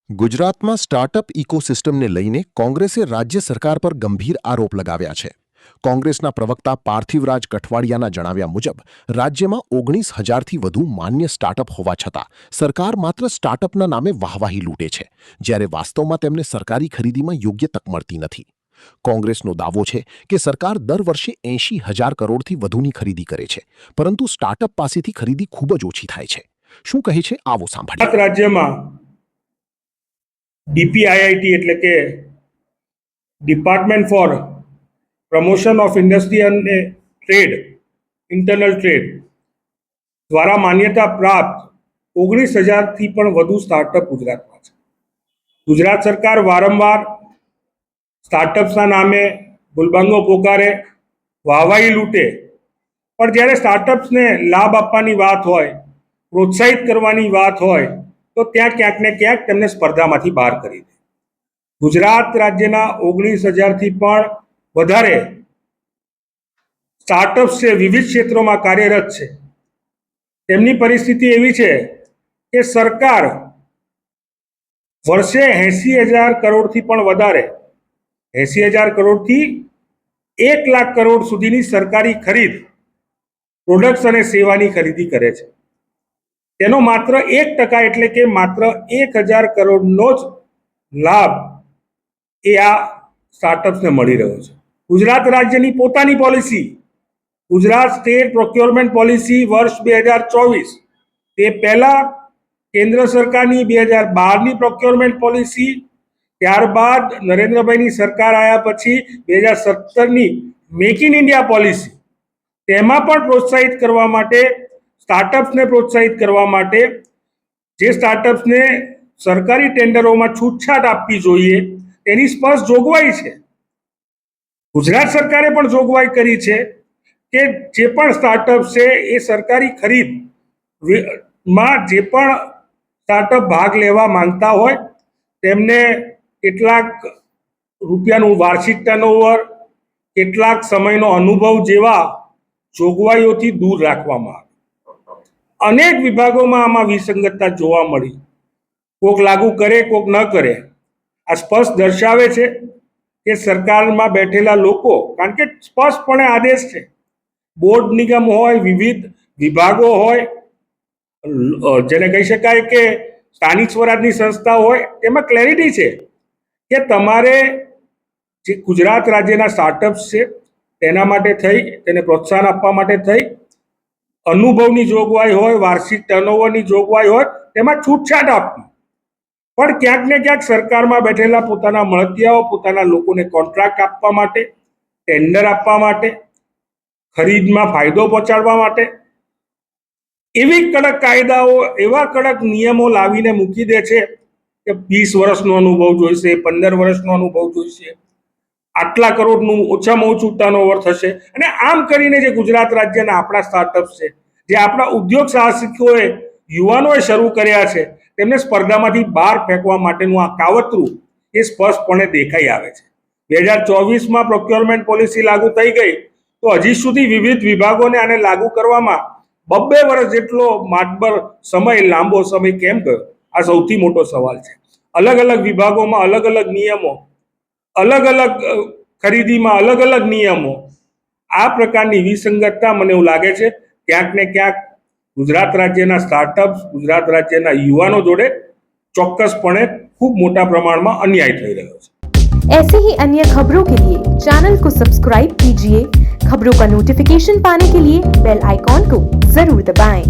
ગુજરાતમાં સ્ટાર્ટઅપ ઇકોસિસ્ટમને લઈને કોંગ્રેસે રાજ્ય સરકાર પર ગંભીર આરોપ લગાવ્યા છે. કોંગ્રેસના પ્રવક્તા પાર્થિવરાજ કઠવાડિયાના જણાવ્યા મુજબ રાજ્યમાં 19,000થી વધુ માન્ય સ્ટાર્ટઅપ હોવા છતાં સરકાર માત્ર સ્ટાર્ટઅપના નામે વાહવાહી લૂંટે છે, જ્યારે વાસ્તવમાં તેમને સરકારી ખરીદીમાં યોગ્ય તક મળતી નથી. કોંગ્રેસનો દાવો છે કે સરકાર દર વર્ષે 80,000 કરોડથી વધુની ખરીદી કરે છે, પરંતુ સ્ટાર્ટઅપ પાસેથી ખરીદી ખૂબ જ ઓછી થાય છે. શું કહે છે, આવો સાંભળીએ. રાજ્યમાં ડીપીઆઈઆઈટી એટલે કે department four promotion of industry અને ટ્રેડ, ઇન્ટરનલ ટ્રેડ દ્વારા માન્યતા પ્રાપ્ત 19,000થી પણ વધુ સ્ટાર્ટઅપ ગુજરાતમાં છે. ગુજરાત સરકાર વારંવાર સ્ટાર્ટઅપ્સના નામે ગુલબાંગો પોકારે, વાહવાહી લૂંટે, પણ જ્યારે સ્ટાર્ટઅપ્સને લાભ આપવાની વાત હોય, પ્રોત્સાહિત કરવાની વાત હોય, તો ત્યાં ક્યાંક ને ક્યાંક તેમને સ્પર્ધામાંથી બહાર કરી દે. ગુજરાત રાજ્યના 19,000થી પણ વધારે સ્ટાર્ટઅપ્સ છે, વિવિધ ક્ષેત્રોમાં કાર્યરત છે. તેમની પરિસ્થિતિ એવી છે કે સરકાર વર્ષે 80,000 કરોડથી પણ વધારે, 80,000 કરોડથી 1,00,000 કરોડ સુધીની સરકારી ખરીદ, પ્રોડક્ટ્સ અને સેવાની ખરીદી કરે છે. તેનો માત્ર 1% એટલે કે માત્ર 1,000 કરોડનો જ લાભ એ આ સ્ટાર્ટઅપ્સને મળી રહ્યો છે. ગુજરાત રાજ્યની પોતાની policy, Gujarat state procurement policy વર્ષ 2024, તે પહેલા કેન્દ્ર સરકારની 2012ની પ્રોક્યોરમેન્ટ પોલિસી, ત્યારબાદ નરેન્દ્રભાઈની સરકાર આવ્યા પછી 2017ની મેક ઇન ઇન્ડિયા પોલિસી, તેમાં પણ પ્રોત્સાહિત કરવા માટે, સ્ટાર્ટઅપ્સને પ્રોત્સાહિત કરવા માટે, જે સ્ટાર્ટઅપ્સને સરકારી ટેન્ડરોમાં છૂટછાટ આપવી જોઈએ તેની સ્પષ્ટ જોગવાઈ છે. ગુજરાત સરકારે પણ જોગવાઈ કરી છે કે જે પણ સ્ટાર્ટઅપ છે એ સરકારી ખરીદમાં જે પણ સ્ટાર્ટઅપ ભાગ લેવા માંગતા હોય તેમને કેટલાક રૂપિયાનું વાર્ષિક ટર્નઓવર, કેટલાક સમયનો અનુભવ જેવા જોગવાઈઓથી દૂર રાખવામાં આવે. અનેક વિભાગોમાં આમાં વિસંગતતા જોવા મળી. કોક લાગુ કરે, કોક ન કરે. આ સ્પષ્ટ દર્શાવે છે કે સરકારમાં બેઠેલા લોકો, કારણ કે સ્પષ્ટપણે આદેશ છે, બોર્ડ નિગમ હોય, વિવિધ વિભાગો હોય, જેને કહી શકાય કે સ્થાનિક સ્વરાજની સંસ્થા હોય, તેમાં ક્લેરિટી છે કે તમારે જે ગુજરાત રાજ્યના સ્ટાર્ટઅપ્સ છે તેના માટે થઈ, તેને પ્રોત્સાહન આપવા માટે થઈ, અનુભવની જોગવાઈ હોય, વાર્ષિક ટર્નઓવરની જોગવાઈ હોય, તેમાં છૂટછાટ આપવી. પણ ક્યાંક ને ક્યાંક સરકારમાં બેઠેલા પોતાના મળતિયાઓ, પોતાના લોકોને કોન્ટ્રાક્ટ આપવા માટે, ટેન્ડર આપવા માટે, ખરીદમાં ફાયદો પહોંચાડવા માટે એવી કડક કાયદાઓ, એવા કડક નિયમો લાવીને મૂકી દે છે કે 20 વર્ષનો અનુભવ જોઈશે, 15 વર્ષનો અનુભવ જોઈશે, આટલા કરોડનું ઓછામાં ઓછું ટર્નઓવર થશે. અને આમ કરીને જે ગુજરાત રાજ્યના આપણા સ્ટાર્ટઅપ્સ છે, જે આપણા ઉદ્યોગ સાહસિકોએ, યુવાનોએ શરૂ કર્યા છે, તેમને સ્પર્ધામાંથી બહાર ફેંકવા માટેનું આ કાવતરું એ સ્પષ્ટપણે દેખાઈ આવે છે. 2024માં પ્રોક્યોરમેન્ટ પોલિસી લાગુ થઈ ગઈ, તો હજી સુધી વિવિધ વિભાગોને આને લાગુ કરવામાં 2 વર્ષ જેટલો માતબર સમય, લાંબો સમય કેમ ગયો? આ સૌથી મોટો સવાલ છે. અલગ અલગ વિભાગોમાં અલગ અલગ નિયમો, અલગ અલગ ખરીદીમાં અલગ અલગ નિયમો. આ પ્રકારની વિસંગતતા મને એવું લાગે છે ક્યાંક ને ક્યાંક ગુજરાત રાજ્યના સ્ટાર્ટઅપ્સ, ગુજરાત રાજ્યના યુવાનો જોડે ચોક્કસપણે ખૂબ મોટા પ્રમાણમાં અન્યાય થઈ રહ્યો છે. ऐसे ही अन्य खबरों के लिए चैनल को सब्सक्राइब कीजिए. खबरों का नोटिफिकेशन पाने के लिए बेल आइकॉन को जरूर दबाएं.